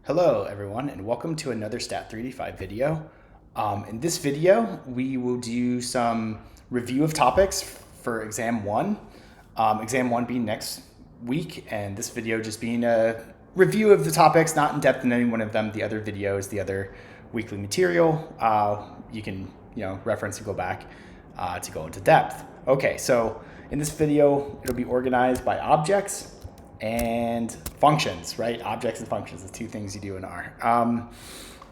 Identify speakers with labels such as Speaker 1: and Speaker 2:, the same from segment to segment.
Speaker 1: Hello everyone and welcome to another Stat385 video. In this video we will do some review of topics for exam 1. Exam 1 being next week, and this video just being a review of the topics, not in depth in any one of them. The other videos, the other weekly material, you can reference and go back to go into depth. Okay, so in this video it'll be organized by objects and functions, right? Objects and functions, the two things you do in R.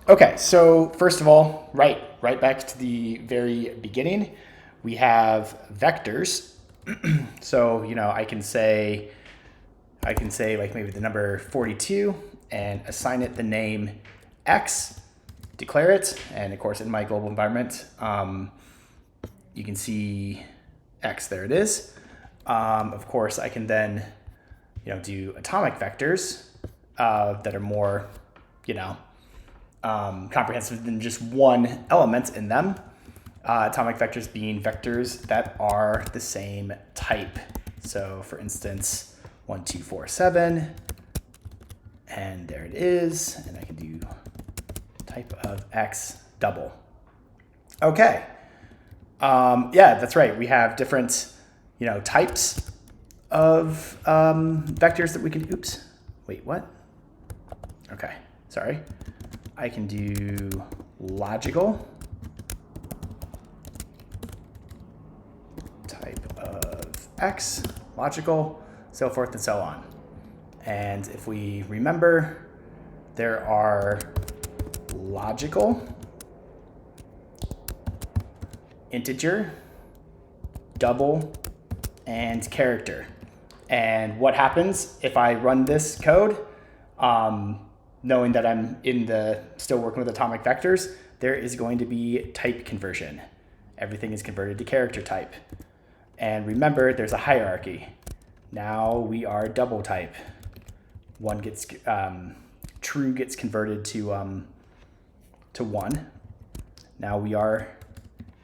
Speaker 1: Okay, so first of all, right back to the very beginning, we have vectors. So, I can say like maybe the number 42 and assign it the name X, declare it, and of course in my global environment, you can see X, there it is. Of course, I can then do atomic vectors that are more, comprehensive than just one element in them. Atomic vectors being vectors that are the same type. So for instance, 1, 2, 4, 7, and there it is. And I can do type of X double. Okay. Yeah, that's right. We have different, types of vectors that we can, oops, wait, what? Okay, sorry. I can do logical, type of X, logical, so forth and so on. And if we remember, there are logical, integer, double, and character. And what happens if I run this code, knowing that I'm still working with atomic vectors, there is going to be type conversion. Everything is converted to character type. And remember, there's a hierarchy. Now we are double type. One gets, true gets converted to 1. Now we are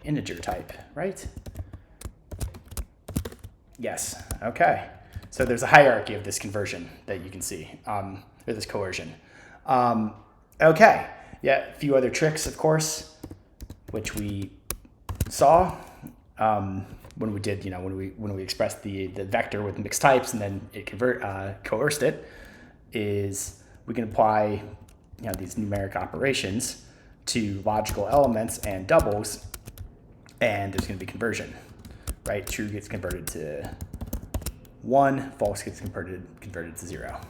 Speaker 1: integer type, right? Yes, okay. So there's a hierarchy of this conversion that you can see, or this coercion. Okay, yeah, a few other tricks, of course, which we saw when we did, when we expressed the vector with mixed types and then it coerced it, is we can apply these numeric operations to logical elements and doubles, and there's going to be conversion, right? True gets converted to 1, false gets converted to 0.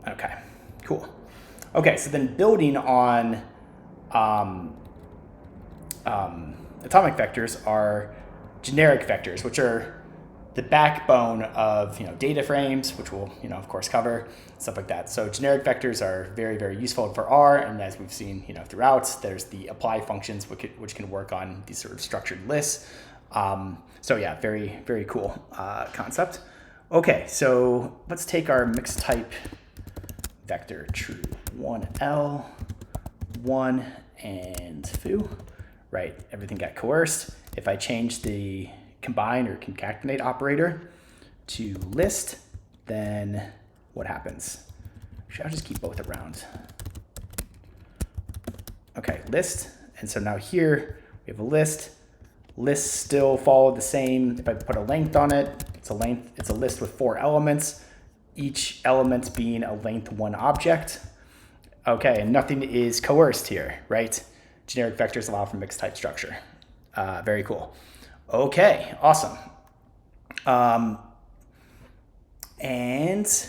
Speaker 1: Okay, cool. Okay, so then building on atomic vectors are generic vectors, which are the backbone of data frames, which we'll of course cover, stuff like that. So generic vectors are very, very useful for R, and as we've seen throughout, there's the apply functions which can work on these sort of structured lists. So yeah, very, very cool concept. Okay, so let's take our mixed type vector, true 1L, 1, and foo. Right, everything got coerced. If I change the combine or concatenate operator to list, then what happens? Actually, I'll just keep both around. Okay, list, and so now here we have a list. Lists still follow the same. If I put a length on it, it's a list with 4 elements, each element being a length 1 object. Okay, and nothing is coerced here, right? Generic vectors allow for mixed type structure. Very cool. Okay, awesome. And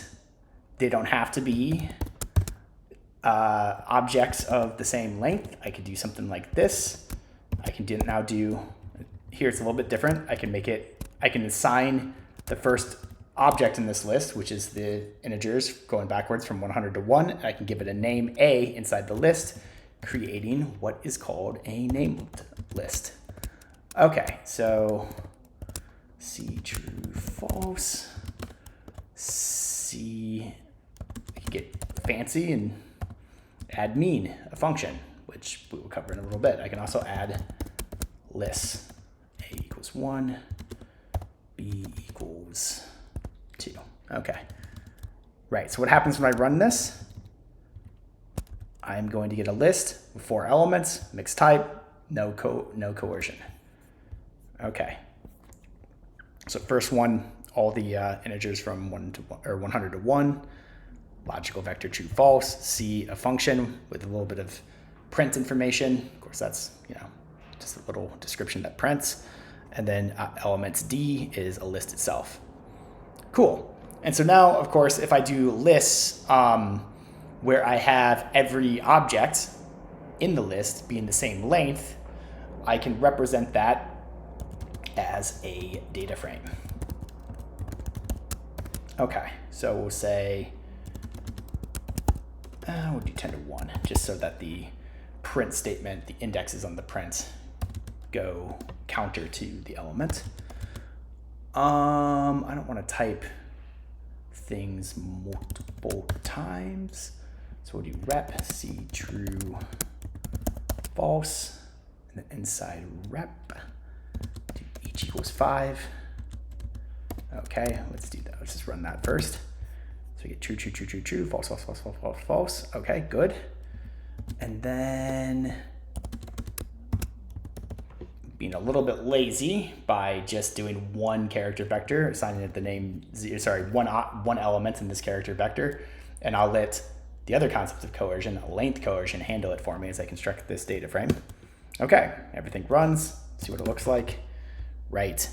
Speaker 1: they don't have to be objects of the same length. I could do something like this. I can now do, here it's a little bit different. I can assign the first object in this list, which is the integers going backwards from 100 to 1. I can give it a name A inside the list, creating what is called a named list. Okay, so C true false, C, I can get fancy and add mean, a function, which we will cover in a little bit. I can also add lists, A equals 1, B equals 2. Okay, Right, so what happens when I run this? I'm going to get a list with 4 elements, mixed type, no coercion. Okay. So first one, all the integers from 100 to 1, logical vector true false, C, a function with a little bit of print information. Of course, that's, just a little description that prints. And then elements D is a list itself. Cool. And so now, of course, if I do lists where I have every object in the list being the same length, I can represent that as a data frame. Okay, so we'll say, we'll do 10 to 1, just so that the print statement, the indexes on the print, go counter to the element. I don't want to type things multiple times, so we'll do rep C true false, and then inside rep do each equals 5. Okay, let's do that. Let's just run that first. So we get true, true, true, true, true, false, false, false, false, false, false. Okay, good. And then being a little bit lazy by just doing one character vector, assigning it the name, one element in this character vector, and I'll let the other concept of coercion, length coercion, handle it for me as I construct this data frame. Okay, everything runs, see what it looks like. Right,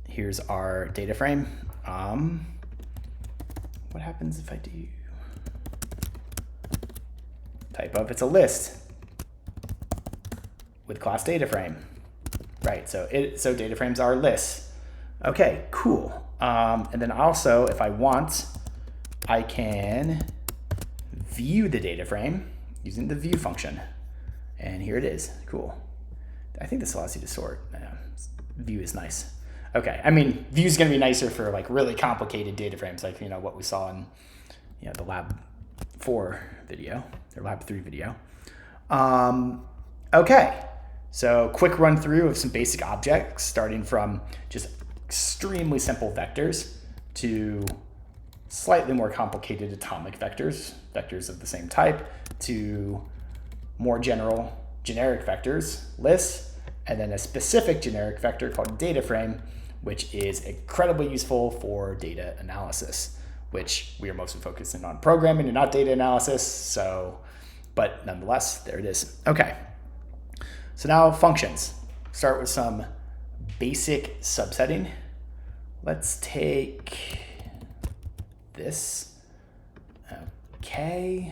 Speaker 1: here's our data frame. What happens if I do type of, it's a list with class data frame. Right, so data frames are lists. Okay, cool. And then also, if I want, I can view the data frame using the view function. And here it is, cool. I think this allows you to sort. View is nice. Okay, I mean, view is gonna be nicer for like really complicated data frames, like what we saw in the lab 4 video, or lab 3 video. Okay. So quick run through of some basic objects, starting from just extremely simple vectors to slightly more complicated atomic vectors, vectors of the same type, to more general generic vectors, lists, and then a specific generic vector called data frame, which is incredibly useful for data analysis, which we are mostly focusing on programming and not data analysis. But nonetheless, there it is. Okay. So now functions. Start with some basic subsetting. Let's take this. Okay.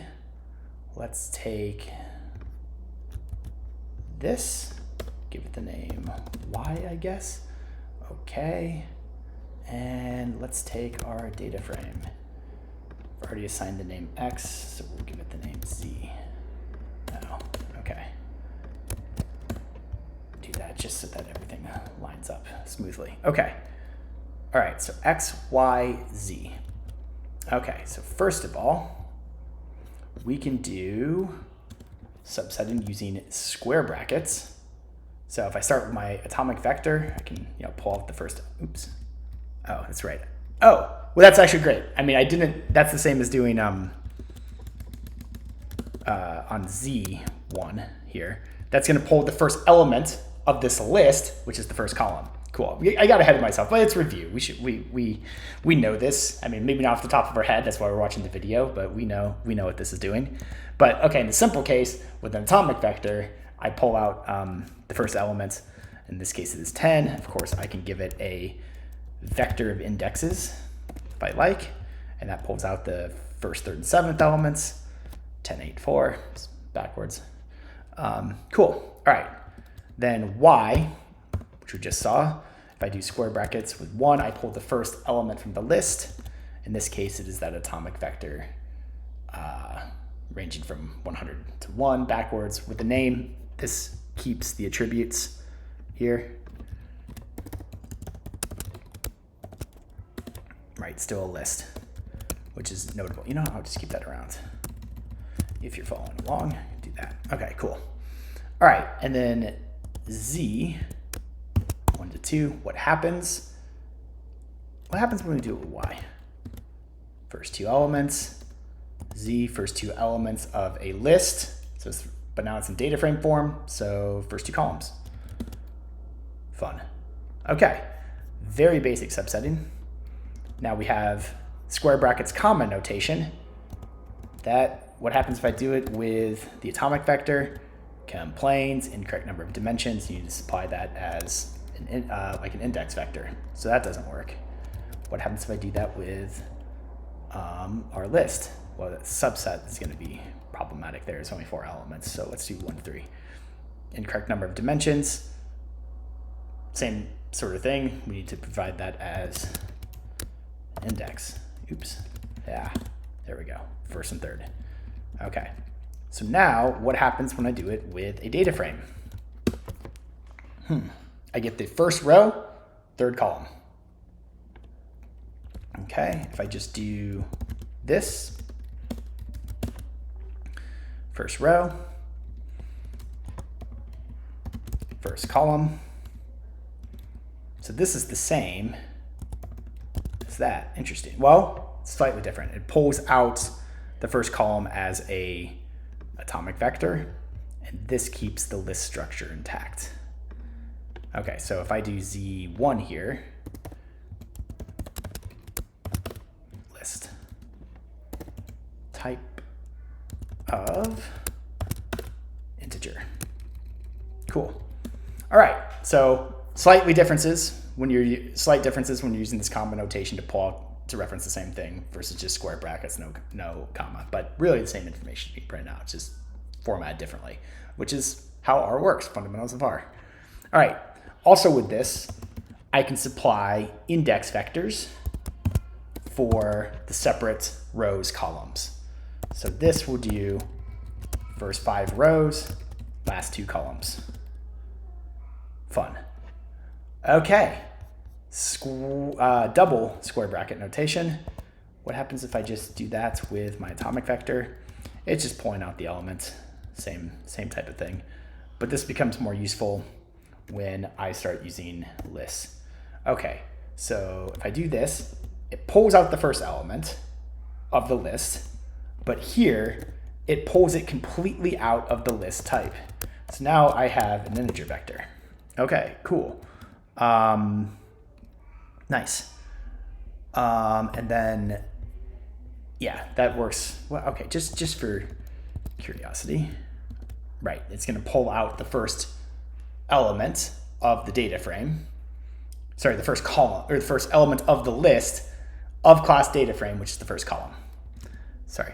Speaker 1: Let's take this. Give it the name Y, I guess. Okay. And let's take our data frame. I've already assigned the name X, so we'll give it the name Z. Oh, okay. Do that just so that everything lines up smoothly. Okay. All right, so X, Y, Z. Okay, so first of all, we can do subsetting using square brackets. So if I start with my atomic vector, I can pull out the first, oops. Oh, that's right. Oh, well, that's actually great. I mean, that's the same as doing on Z1 here. That's gonna pull the first element of this list, which is the first column. Cool. I got ahead of myself, but it's review. We know this. I mean, maybe not off the top of our head. That's why we're watching the video, but we know what this is doing. But okay, in the simple case with an atomic vector, I pull out the first element. In this case, it is 10. Of course, I can give it a vector of indexes if I like, and that pulls out the first, third, and seventh elements. 10, 8, 4, backwards. Cool. All right. Then Y, which we just saw, if I do square brackets with 1, I pull the first element from the list. In this case, it is that atomic vector ranging from 100 to 1 backwards with the name. This keeps the attributes here. Right, still a list, which is notable. I'll just keep that around. If you're following along, do that. Okay, cool. All right, and then Z, 1 to 2, what happens? What happens when we do it with Y? first two elements, Z, first two elements of a list. So but now it's in data frame form, so first two columns. Fun. Okay, very basic subsetting. Now we have square brackets comma notation. What happens if I do it with the atomic vector, complains, incorrect number of dimensions, you need to supply that as like an index vector. So that doesn't work. What happens if I do that with our list? Well, that subset is going to be problematic there. It's only 4 elements, so let's do 1, 3. Incorrect number of dimensions, same sort of thing. We need to provide that as an index. Oops. Yeah, there we go. First and third. Okay. So now what happens when I do it with a data frame? I get the first row, third column. Okay, if I just do this, first row, first column. So this is the same as that. Interesting. Well, slightly different. It pulls out the first column as a atomic vector, and this keeps the list structure intact. Okay, so if I do Z1 here, list, type of integer. Cool. All right, so slight differences when you're using this comma notation to reference the same thing versus just square brackets, no comma, but really the same information being printed out, just formatted differently, which is how R works, fundamentals of R. All right, also with this, I can supply index vectors for the separate rows columns. So this will do first 5 rows, last 2 columns. Fun. Okay, double square bracket notation. What happens if I just do that with my atomic vector? It's just pulling out the element, same type of thing. But this becomes more useful when I start using lists. Okay, so if I do this, it pulls out the first element of the list, but here it pulls it completely out of the list type. So now I have an integer vector. Okay, cool. Nice. And then, yeah, that works. Well, okay, just for curiosity, right? It's going to pull out the first element of the data frame. Sorry, the first column, or the first element of the list of class data frame, which is the first column. Sorry,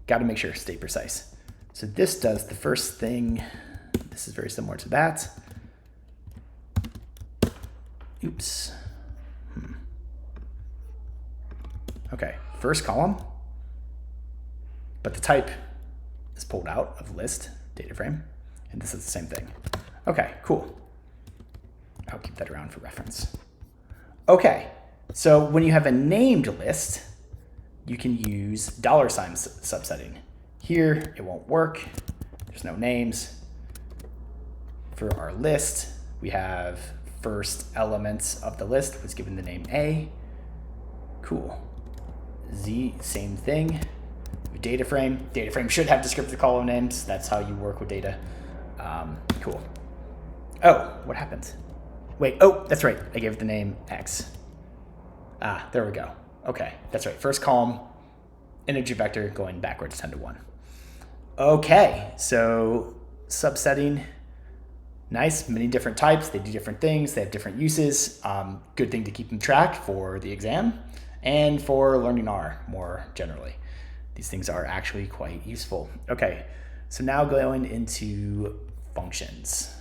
Speaker 1: got to make sure to stay precise. So this does the first thing. This is very similar to that. Oops. Okay, first column, but the type is pulled out of list data frame, and this is the same thing. Okay, cool. I'll keep that around for reference. Okay, so when you have a named list, you can use $sign subsetting. Here, it won't work. There's no names. For our list, we have first elements of the list was given the name A. Cool. Z, same thing. Data frame. Data frame should have descriptive column names. That's how you work with data. Cool. Oh, what happened? Wait, oh, that's right. I gave it the name X. Ah, there we go. Okay, that's right. First column, integer vector going backwards 10 to 1. Okay, so subsetting. Nice, many different types. They do different things. They have different uses. Good thing to keep in track for the exam and for learning R more generally. These things are actually quite useful. Okay, so now going into functions.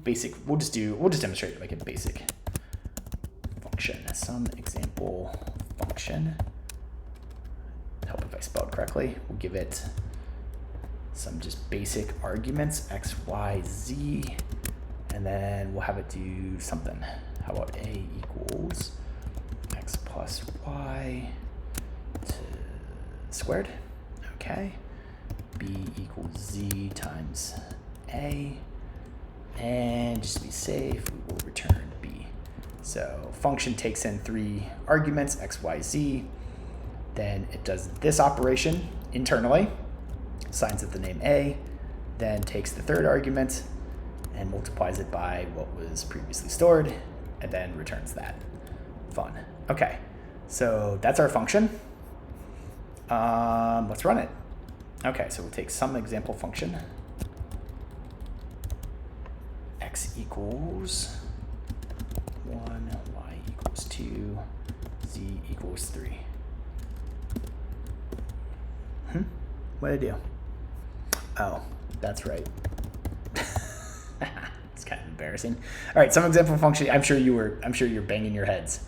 Speaker 1: Basic. We'll just demonstrate like a basic function. Some example function. Help if I spelled correctly. We'll give it some just basic arguments, x, y, z, and then we'll have it do something. How about a equals x plus y squared? Okay. B equals z times a, and just to be safe, we will return b. So function takes in 3 arguments, x, y, z. Then it does this operation internally, assigns it the name a, then takes the 3rd argument and multiplies it by what was previously stored, and then returns that. Fun. Okay, so that's our function. Let's run it. Okay, so we'll take some example function. X equals 1, y equals 2, z equals 3. What did I do? Oh, that's right. It's kind of embarrassing. All right, some example function. I'm sure you're banging your heads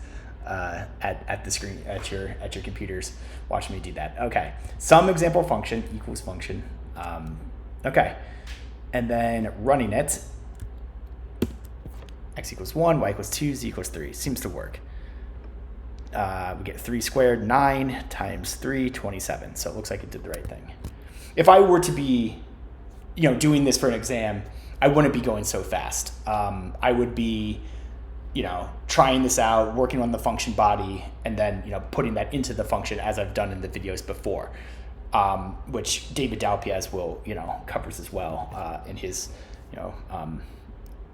Speaker 1: at the screen at your computers watching me do that. Okay, some example function equals function. Okay, and then running it. X equals 1, y equals 2, z equals 3. Seems to work. We get 3 squared, 9 times 3, 27. So it looks like it did the right thing. If I were to be, doing this for an exam, I wouldn't be going so fast. I would be, trying this out, working on the function body, and then, putting that into the function as I've done in the videos before, which David Dalpiaz will, covers as well in his,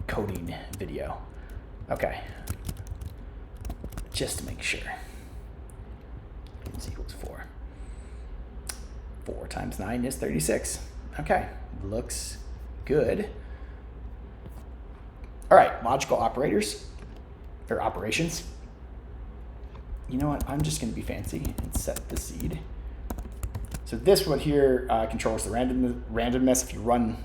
Speaker 1: coding video. Okay. Just to make sure. Z equals 4. 4 times 9 is 36. Okay, looks good. All right, logical operators, or operations. You know what, I'm just gonna be fancy and set the seed. So this one here controls the randomness. If you run,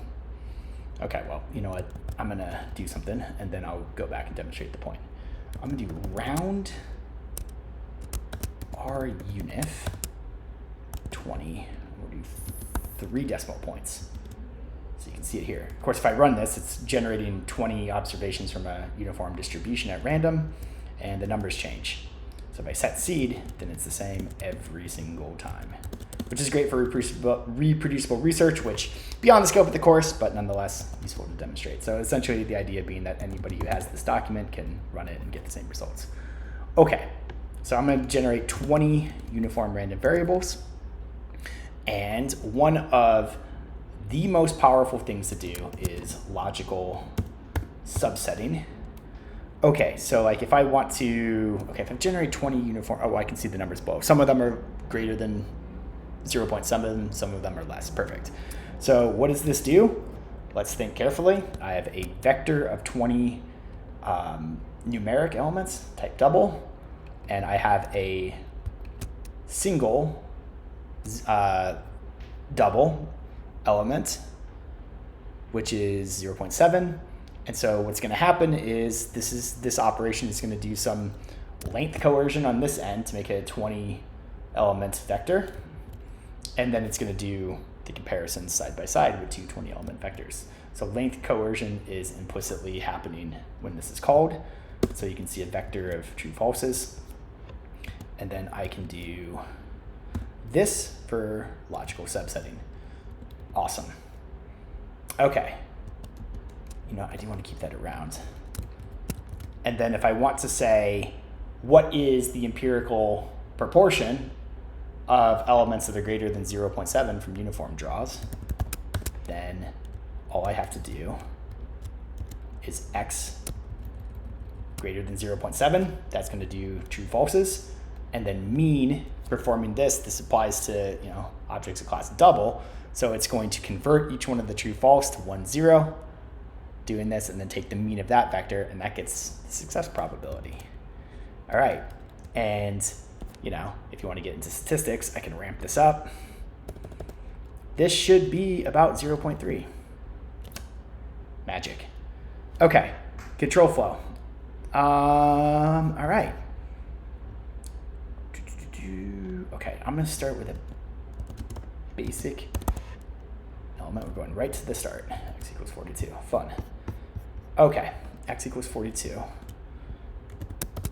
Speaker 1: okay, well, you know what, I'm gonna do something and then I'll go back and demonstrate the point. I'm gonna do round our unif 20. We'll do 3 decimal points. So you can see it here. Of course, if I run this, it's generating 20 observations from a uniform distribution at random, and the numbers change. So if I set seed, then it's the same every single time, which is great for reproducible research, which beyond the scope of the course, but nonetheless useful to demonstrate. So essentially the idea being that anybody who has this document can run it and get the same results. Okay, so I'm going to generate 20 uniform random variables. And one of the most powerful things to do is logical subsetting. Okay, so like if I want to, if I generate 20 uniform, I can see the numbers below. Some of them are greater than 0.7, some of them are less. Perfect. So what does this do? Let's think carefully. I have a vector of 20 numeric elements, type double, and I have a single double element, which is 0.7. And so what's going to happen is this operation is going to do some length coercion on this end to make it a 20 element vector. And then it's going to do the comparisons side by side with 2 20 element vectors. So length coercion is implicitly happening when this is called. So you can see a vector of true falses. And then I can do this for logical subsetting. Awesome. Okay. I do want to keep that around. And then if I want to say, what is the empirical proportion of elements that are greater than 0.7 from uniform draws, then all I have to do is x greater than 0.7. That's going to do true falses. And then mean, performing this applies to objects of class double. So it's going to convert each one of the true false to 1, 0, doing this, and then take the mean of that vector, and that gets the success probability. All right, and if you want to get into statistics, I can ramp this up. This should be about 0.3. Magic. Okay, control flow. All right. Okay, I'm gonna start with a basic element. We're going right to the start. X equals 42, fun. Okay, x equals 42.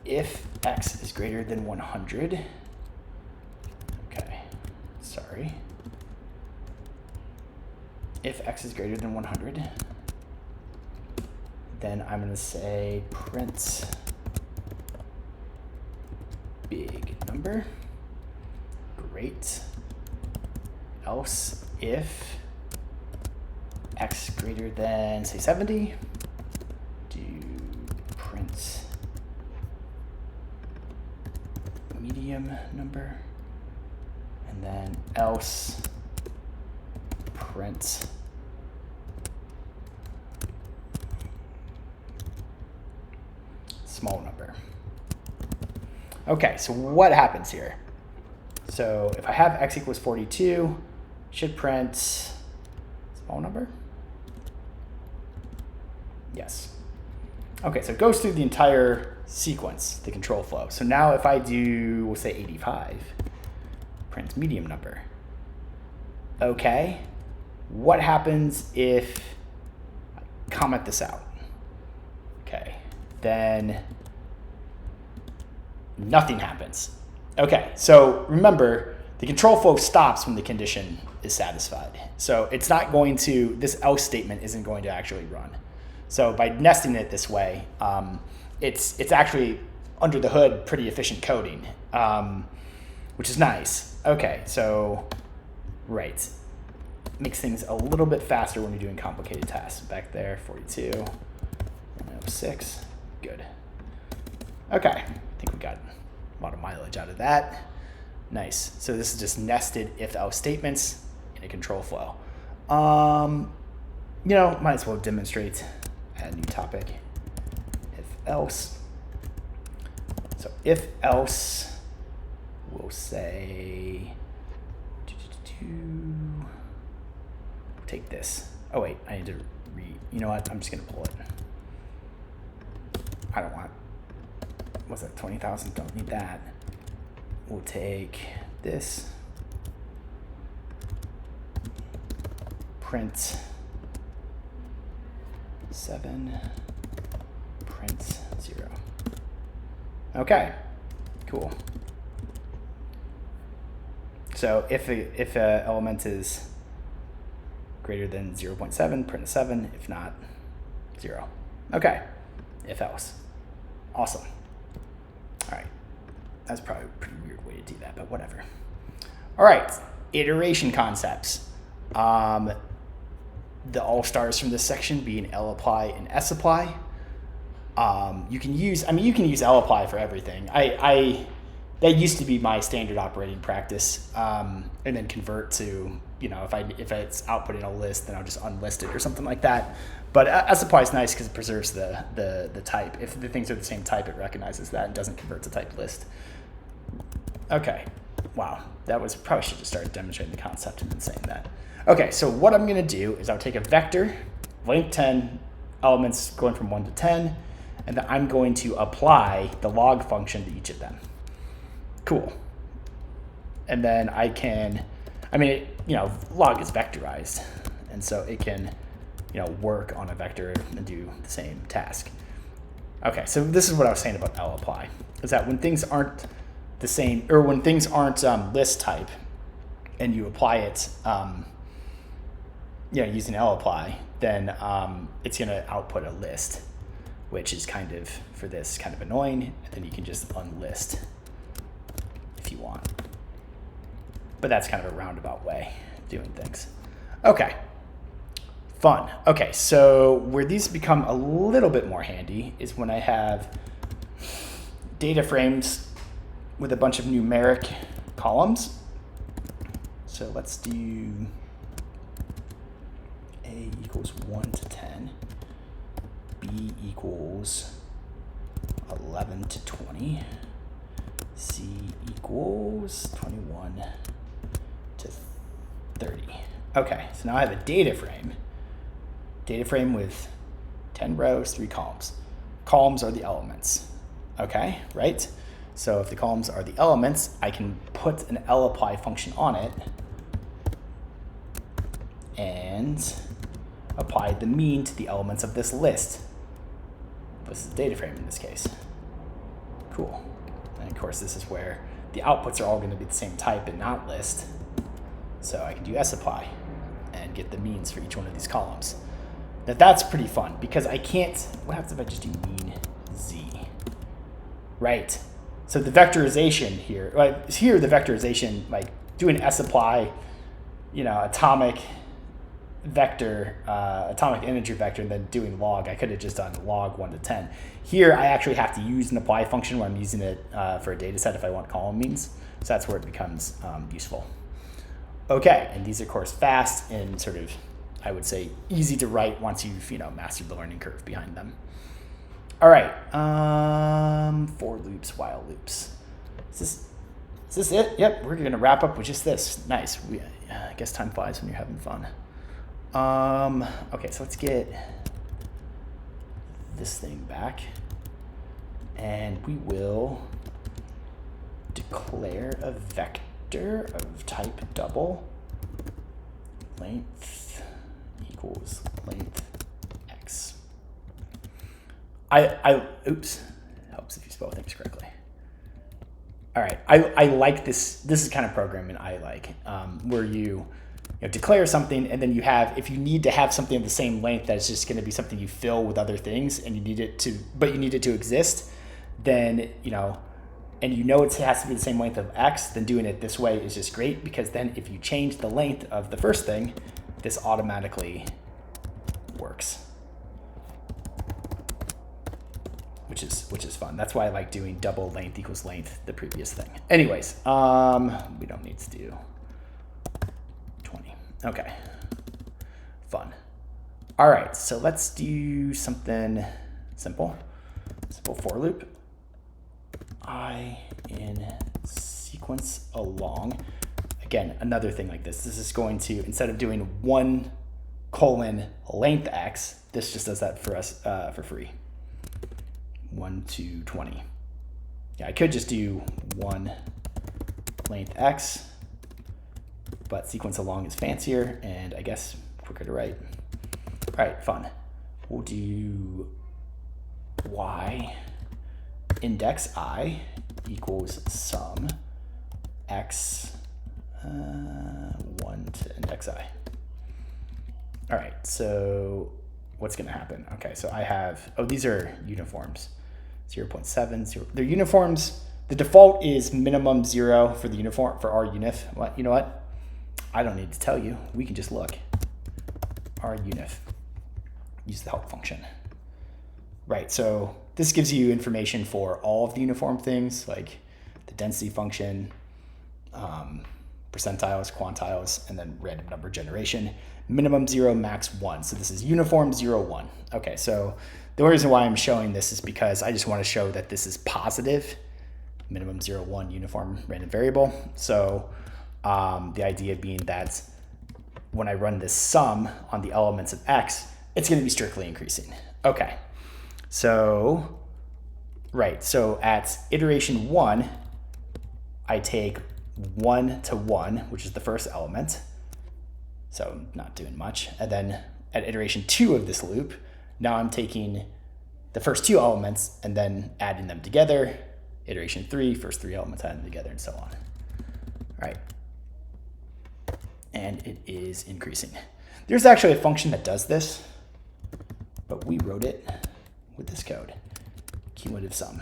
Speaker 1: If x is greater than 100, okay, sorry. If x is greater than 100, then I'm gonna say print big number. Great. Else if x greater than, say, 70, do print medium number, and then else print small number. Okay, so what happens here? So if I have x equals 42, should print small number? Yes. Okay, so it goes through the entire sequence, the control flow. So now if I do, we'll say 85, print medium number. Okay, what happens if I comment this out? Okay, then nothing happens. Okay, so remember, the control flow stops when the condition is satisfied. So it's not going to, this else statement isn't going to actually run. So by nesting it this way, it's actually under the hood pretty efficient coding, which is nice. Okay, so right, makes things a little bit faster when you're doing complicated tasks. Back there, 42, 106, good. Okay, I think we got a lot of mileage out of that. Nice. So this is just nested if-else statements in a control flow. You know, might as well demonstrate. Add a new topic. If else. So if else, we'll say, take this. Oh wait, I need to you know what? I'm just gonna pull it. I don't want, what's that, 20,000? Don't need that. We'll take this. Print 7, print 0. Okay, cool. So if a element is greater than 0.7, print a 7. If not, 0. Okay, if else. Awesome. All right, that's probably a pretty weird way to do that, but whatever. All right, iteration concepts. The all-stars from this section being lapply and sapply. You can use lapply for everything. That used to be my standard operating practice, and then convert to, you know, if it's outputting a list, then I'll just unlist it or something like that. But sapply is nice because it preserves the type. If the things are the same type, it recognizes that and doesn't convert to type list. Okay, wow, probably should have started demonstrating the concept and then saying that. Okay, so what I'm gonna do is I'll take a vector, length 10, elements going from 1 to 10, and then I'm going to apply the log function to each of them. Cool. And then I can, log is vectorized, and so it can, work on a vector and do the same task. Okay, so this is what I was saying about lapply, is that when things aren't the same, or when things aren't list type, and you apply it, using lapply, then it's gonna output a list, which is kind of annoying, and then you can just unlist if you want. But that's kind of a roundabout way of doing things. Okay, fun. Okay, so where these become a little bit more handy is when I have data frames with a bunch of numeric columns. So let's do A equals 1 to 10, B equals 11 to 20, C equals 21 to 30. Okay, so now I have a data frame with 10 rows, 3 columns. Columns are the elements, okay, right? So if the columns are the elements, I can put an lapply function on it and apply the mean to the elements of this list. This is a data frame in this case. Cool. And of course, this is where the outputs are all going to be the same type and not list. So I can do sapply and get the means for each one of these columns. Now that's pretty fun because I can't, what happens if I just do mean z? Right. So the vectorization here, like here the vectorization, like doing sapply, atomic vector, atomic integer vector, and then doing log. I could have just done log 1 to 10. Here I actually have to use an apply function when I'm using it for a data set if I want column means. So that's where it becomes useful. Okay, and these are of course fast and sort of, I would say, easy to write once you've mastered the learning curve behind them. All right, for loops, while loops. Is this it? Yep, we're gonna wrap up with just this. Nice. I guess time flies when you're having fun. Okay, so let's get this thing back, and we will declare a vector of type double, length equals length x. Oops, helps if you spell things correctly. All right, I like this. This is kind of programming I like, where you declare something, and then you have, if you need to have something of the same length that's just going to be something you fill with other things, and you need it to exist, then and it has to be the same length of x, then doing it this way is just great, because then if you change the length of the first thing, this automatically works, which is fun. That's why I like doing double length equals length the previous thing. Anyways, we don't need to do 20. Okay, fun. All right, so let's do something simple for loop. I in sequence along. Again, another thing like this. This is going to, instead of doing 1 colon length x, this just does that for us for free. 1 to 20. Yeah, I could just do 1 length x, but sequence along is fancier and I guess quicker to write. All right, fun. We'll do y index I equals sum x 1 to index I. All right, so what's going to happen? Okay, so I have, these are uniforms. 0.7, they're uniforms. The default is minimum 0 for the uniform, for our unif. You know what? I don't need to tell you. We can just look. Our unif. Use the help function. Right, so this gives you information for all of the uniform things, like the density function, percentiles, quantiles, and then random number generation. Minimum 0, max 1. So this is uniform 0, 1. Okay, so the only reason why I'm showing this is because I just want to show that this is positive. Minimum 0, 1 uniform random variable. So the idea being that when I run this sum on the elements of x, it's going to be strictly increasing. Okay, so, right, so at iteration 1, I take 1 to 1, which is the first element. So not doing much. And then at iteration 2 of this loop, now I'm taking the first 2 elements and then adding them together. Iteration 3, first 3 elements, adding them together, and so on. All right. And it is increasing. There's actually a function that does this, but we wrote it with this code, cumulative sum.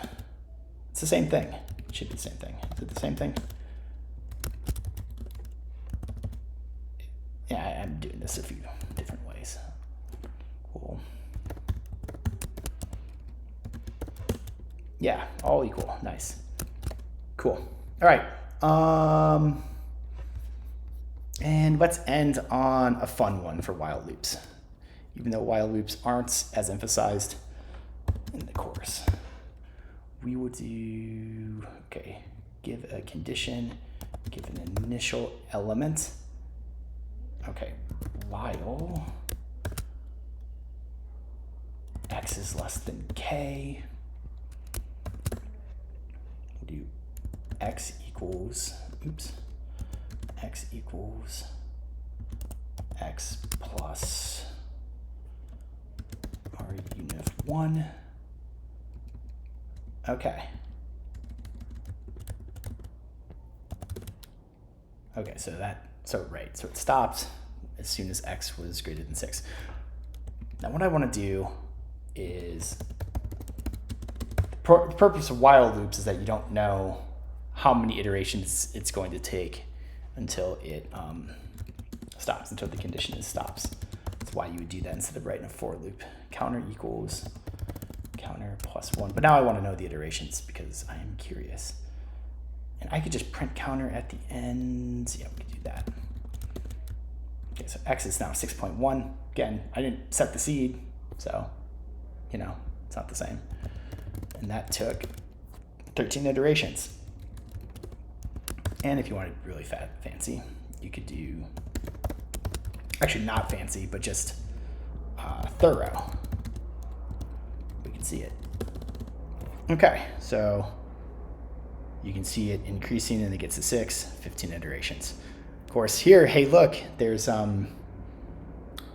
Speaker 1: It's the same thing. It should be the same thing. Is it the same thing? Yeah, I'm doing this a few different ways. Cool. Yeah, all equal. Nice. Cool. All right. And let's end on a fun one for while loops, even though while loops aren't as emphasized in the course. We will do, okay, give a condition, give an initial element. Okay, while x is less than k, we'll do x equals x plus our unif 1. Okay. Okay, so it stopped as soon as x was greater than 6. Now what I want to do is purpose of while loops is that you don't know how many iterations it's going to take until it stops, until the condition stops. That's why you would do that instead of writing a for loop. Counter equals counter plus 1. But now I want to know the iterations because I am curious. And I could just print counter at the end. Yeah, we could do that. Okay, so x is now 6.1. Again, I didn't set the seed, so, you know, it's not the same. And that took 13 iterations. And if you wanted really fancy, you could do, actually not fancy, but just thorough. We can see it. Okay, so you can see it increasing and it gets to 6, 15 iterations. Of course, here, hey, look, there's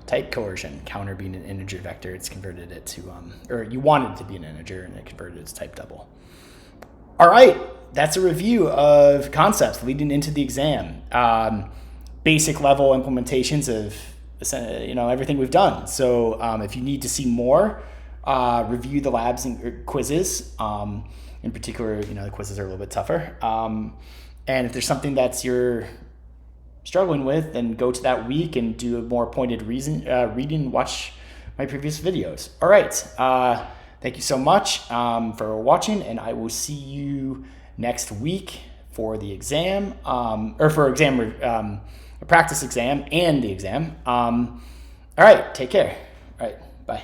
Speaker 1: type coercion. Counter being an integer vector, it's converted it to, or you wanted it to be an integer and it converted it to type double. All right, that's a review of concepts leading into the exam. Basic level implementations of everything we've done. So if you need to see more, review the labs and quizzes. In particular, the quizzes are a little bit tougher. And if there's something that's you're struggling with, then go to that week and do a more pointed reading and watch my previous videos. All right. Thank you so much for watching, and I will see you next week for the exam, or for a practice exam and the exam. All right. Take care. All right. Bye.